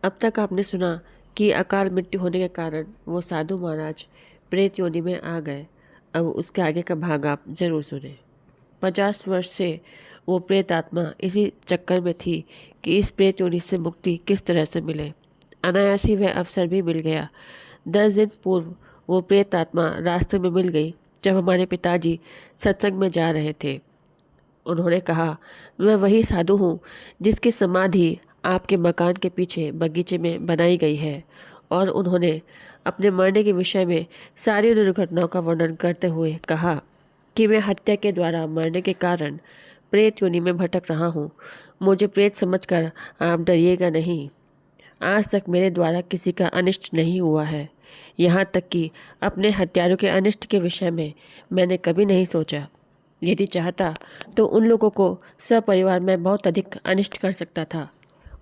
अब तक आपने सुना कि अकाल मृत्यु होने के कारण वो साधु महाराज प्रेत योनि में आ गए। अब उसके आगे का भाग आप जरूर सुने। 50 वर्ष से वो प्रेत आत्मा इसी चक्कर में थी कि इस प्रेत योनि से मुक्ति किस तरह से मिले। अनायास ही वह अवसर भी मिल गया। 10 दिन पूर्व वो प्रेत आत्मा रास्ते में मिल गई जब हमारे पिताजी सत्संग में जा रहे थे। उन्होंने कहा, मैं वही साधु हूँ जिसकी समाधि आपके मकान के पीछे बगीचे में बनाई गई है। और उन्होंने अपने मरने के विषय में सारी दुर्घटनाओं का वर्णन करते हुए कहा कि मैं हत्या के द्वारा मरने के कारण प्रेत योनि में भटक रहा हूँ। मुझे प्रेत समझकर आप डरिएगा नहीं। आज तक मेरे द्वारा किसी का अनिष्ट नहीं हुआ है। यहाँ तक कि अपने हत्यारों के अनिष्ट के विषय में मैंने कभी नहीं सोचा। यदि चाहता तो उन लोगों को सपरिवार में बहुत अधिक अनिष्ट कर सकता था,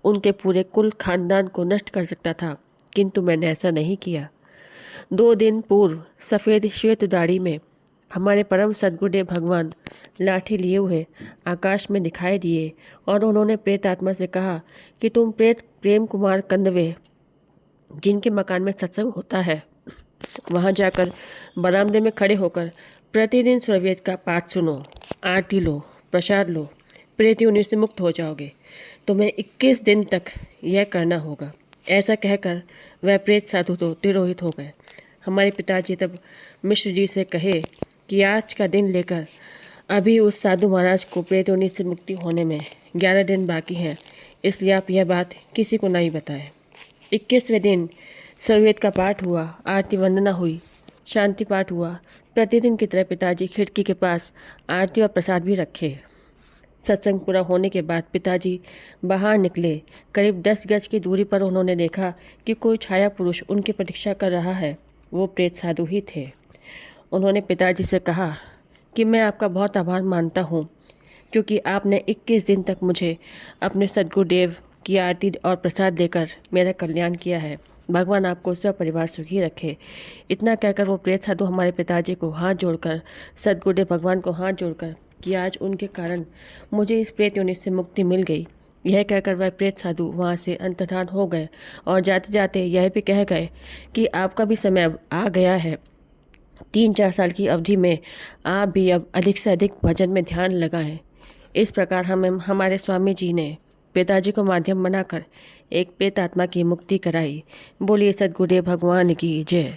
उनके पूरे कुल खानदान को नष्ट कर सकता था, किंतु मैंने ऐसा नहीं किया। 2 दिन पूर्व सफ़ेद श्वेत दाढ़ी में हमारे परम सद्गुरुदेव भगवान लाठी लिए हुए आकाश में दिखाई दिए और उन्होंने प्रेत आत्मा से कहा कि तुम प्रेत प्रेम कुमार कंदवे जिनके मकान में सत्संग होता है, वहाँ जाकर बरामदे में खड़े होकर प्रतिदिन स्वरवेद का पाठ सुनो, आरती लो, प्रसाद लो, प्रेत योनि से मुक्त हो जाओगे। तुम्हें 21 दिन तक यह करना होगा। ऐसा कहकर वह प्रेत साधु तो तिरोहित हो गए। हमारे पिताजी तब मिश्र जी से कहे कि आज का दिन लेकर अभी उस साधु महाराज को प्रेत योनि से मुक्ति होने में 11 दिन बाकी हैं, इसलिए आप यह बात किसी को नहीं बताएं। 21वें दिन स्वरवेद का पाठ हुआ, आरती वंदना हुई, शांति पाठ हुआ। प्रतिदिन की तरह पिताजी खिड़की के पास आरती और प्रसाद भी रखे। सत्संग पूरा होने के बाद पिताजी बाहर निकले। करीब 10 गज की दूरी पर उन्होंने देखा कि कोई छाया पुरुष उनकी प्रतीक्षा कर रहा है। वो प्रेत साधु ही थे। उन्होंने पिताजी से कहा कि मैं आपका बहुत आभार मानता हूँ, क्योंकि आपने 21 दिन तक मुझे अपने सद्गुरुदेव की आरती और प्रसाद देकर मेरा कल्याण किया है। भगवान आपको सब परिवार सुखी रखे। इतना कहकर वो प्रेत साधु हमारे पिताजी को हाथ जोड़कर, सद्गुरुदेव भगवान को हाथ जोड़कर कि आज उनके कारण मुझे इस प्रेत योनि से मुक्ति मिल गई, यह कहकर वह प्रेत साधु वहाँ से अंतर्धान हो गए और जाते जाते यह भी कह गए कि आपका भी समय अब आ गया है। 3-4 साल की अवधि में आप भी अब अधिक से अधिक भजन में ध्यान लगाएं। इस प्रकार हमारे स्वामी जी ने पिताजी को माध्यम बनाकर एक प्रेत आत्मा की मुक्ति कराई। बोलिए सद्गुरुदेव भगवान की जय।